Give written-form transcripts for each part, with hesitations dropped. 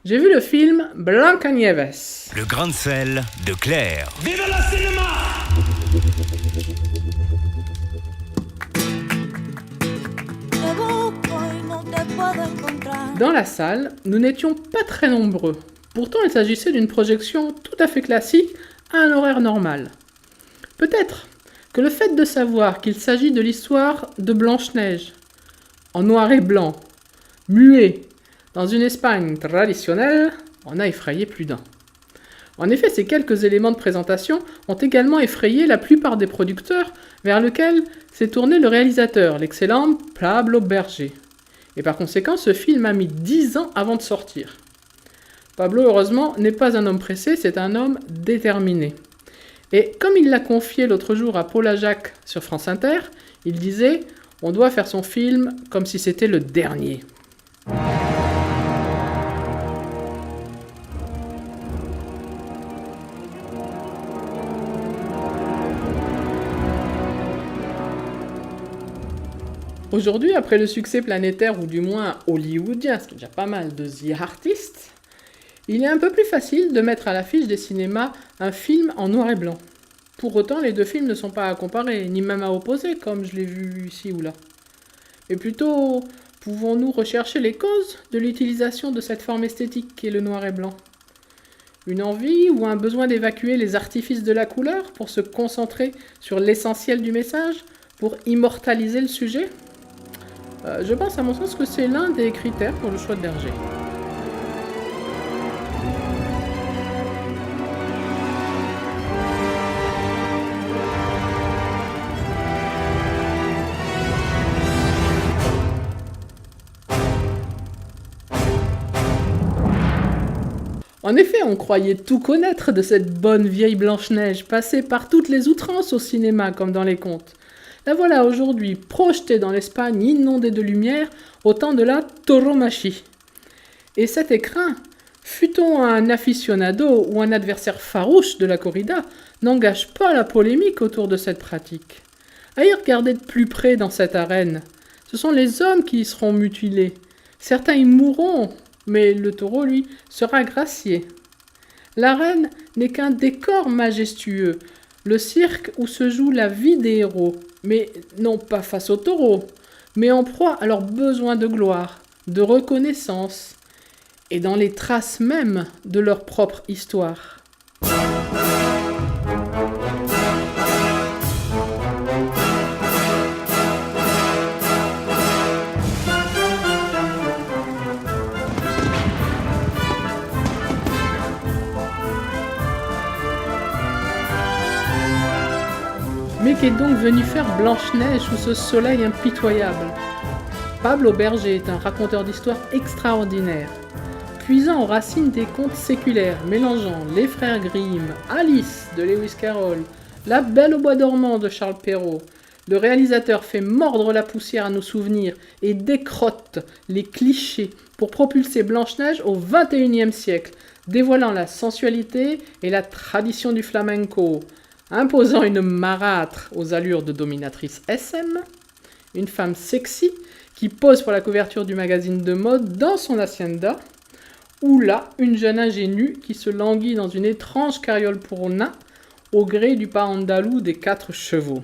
J'ai vu le film Blancanieves. Le grain de sel de Claire. Vive le cinéma! Dans la salle, nous n'étions pas très nombreux. Pourtant, il s'agissait d'une projection tout à fait classique à un horaire normal. Peut-être que le fait de savoir qu'il s'agit de l'histoire de Blanche-Neige, en noir et blanc, muet, dans une Espagne traditionnelle, en a effrayé plus d'un. En effet, ces quelques éléments de présentation ont également effrayé la plupart des producteurs vers lesquels s'est tourné le réalisateur, l'excellent Pablo Berger. Et par conséquent, ce film a mis 10 ans avant de sortir. Pablo, heureusement, n'est pas un homme pressé, c'est un homme déterminé. Et comme il l'a confié l'autre jour à Paula Jacques sur France Inter, il disait « On doit faire son film comme si c'était le dernier ». Aujourd'hui, après le succès planétaire, ou du moins hollywoodien, ce qui est déjà pas mal, de The Artist, il est un peu plus facile de mettre à l'affiche des cinémas un film en noir et blanc. Pour autant, les deux films ne sont pas à comparer, ni même à opposer, comme je l'ai vu ici ou là. Mais plutôt, pouvons-nous rechercher les causes de l'utilisation de cette forme esthétique qu'est le noir et blanc ? Une envie ou un besoin d'évacuer les artifices de la couleur pour se concentrer sur l'essentiel du message, pour immortaliser le sujet ? Je pense à mon sens que c'est l'un des critères pour le choix de Berger. En effet, on croyait tout connaître de cette bonne vieille Blanche-Neige, passée par toutes les outrances au cinéma comme dans les contes. La voilà aujourd'hui projetée dans l'Espagne inondée de lumière au temps de la tauromachie. Et cet écrin, fût-on un aficionado ou un adversaire farouche de la corrida, n'engage pas la polémique autour de cette pratique. À y regarder de plus près dans cette arène, ce sont les hommes qui y seront mutilés. Certains y mourront, mais le taureau, lui, sera gracié. L'arène n'est qu'un décor majestueux, le cirque où se joue la vie des héros, mais non pas face au taureau, mais en proie à leurs besoins de gloire, de reconnaissance, et dans les traces même de leur propre histoire. Mais qu'est donc venu faire Blanche-Neige sous ce soleil impitoyable ? Pablo Berger est un raconteur d'histoires extraordinaire, puisant aux racines des contes séculaires, mélangeant les frères Grimm, Alice de Lewis Carroll, La Belle au bois dormant de Charles Perrault. Le réalisateur fait mordre la poussière à nos souvenirs et décrotte les clichés pour propulser Blanche-Neige au XXIe siècle, dévoilant la sensualité et la tradition du flamenco, imposant une marâtre aux allures de dominatrice SM, une femme sexy qui pose pour la couverture du magazine de mode dans son hacienda, ou là, une jeune ingénue qui se languit dans une étrange carriole pour nains au gré du pas andalou des 4 chevaux.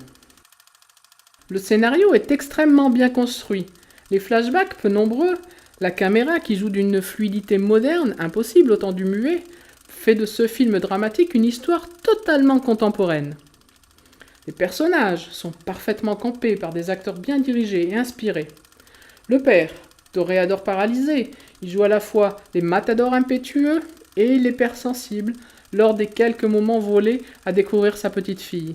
Le scénario est extrêmement bien construit, les flashbacks peu nombreux, la caméra qui joue d'une fluidité moderne, impossible au temps du muet, fait de ce film dramatique une histoire totalement contemporaine. Les personnages sont parfaitement campés par des acteurs bien dirigés et inspirés. Le père, toréador paralysé, il joue à la fois les matadors impétueux et les pères sensibles lors des quelques moments volés à découvrir sa petite fille.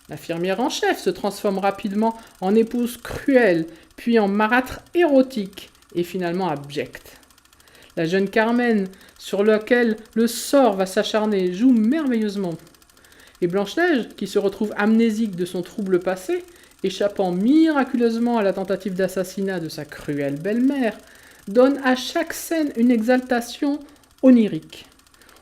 L'infirmière en chef se transforme rapidement en épouse cruelle, puis en marâtre érotique et finalement abjecte. La jeune Carmen, sur laquelle le sort va s'acharner, joue merveilleusement. Et Blanche-Neige, qui se retrouve amnésique de son trouble passé, échappant miraculeusement à la tentative d'assassinat de sa cruelle belle-mère, donne à chaque scène une exaltation onirique.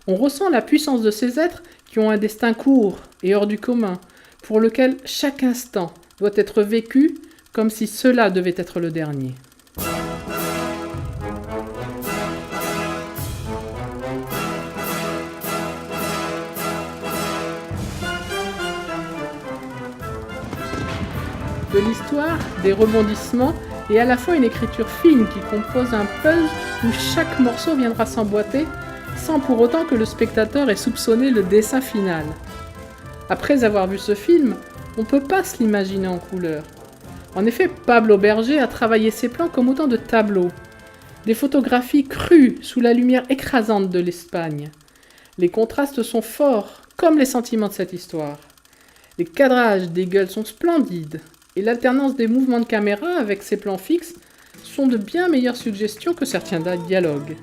On ressent la puissance de ces êtres qui ont un destin court et hors du commun, pour lequel chaque instant doit être vécu comme si cela devait être le dernier. de l'histoire, des rebondissements et à la fois une écriture fine qui compose un puzzle où chaque morceau viendra s'emboîter sans pour autant que le spectateur ait soupçonné le dessin final. Après avoir vu ce film, on ne peut pas se l'imaginer en couleur. En effet, Pablo Berger a travaillé ses plans comme autant de tableaux. Des photographies crues sous la lumière écrasante de l'Espagne. Les contrastes sont forts, comme les sentiments de cette histoire. Les cadrages des gueules sont splendides, et l'alternance des mouvements de caméra avec ses plans fixes sont de bien meilleures suggestions que certains dialogues.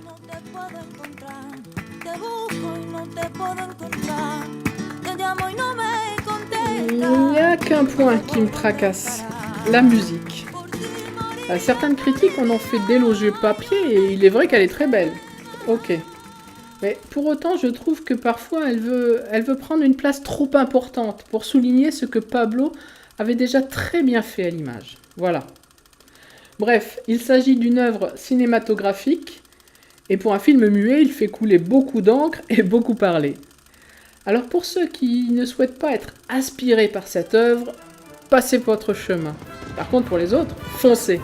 Il n'y a qu'un point qui me tracasse, la musique. À certaines critiques en ont fait d'élogieux papier et il est vrai qu'elle est très belle. Ok. Mais pour autant, je trouve que parfois elle veut prendre une place trop importante pour souligner ce que Pablo avait déjà très bien fait à l'image. Voilà. Bref, il s'agit d'une œuvre cinématographique et pour un film muet, il fait couler beaucoup d'encre et beaucoup parler. Alors pour ceux qui ne souhaitent pas être aspirés par cette œuvre, passez votre chemin. Par contre pour les autres, foncez.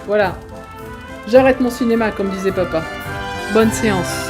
Voilà. J'arrête mon cinéma comme disait papa. Bonne séance.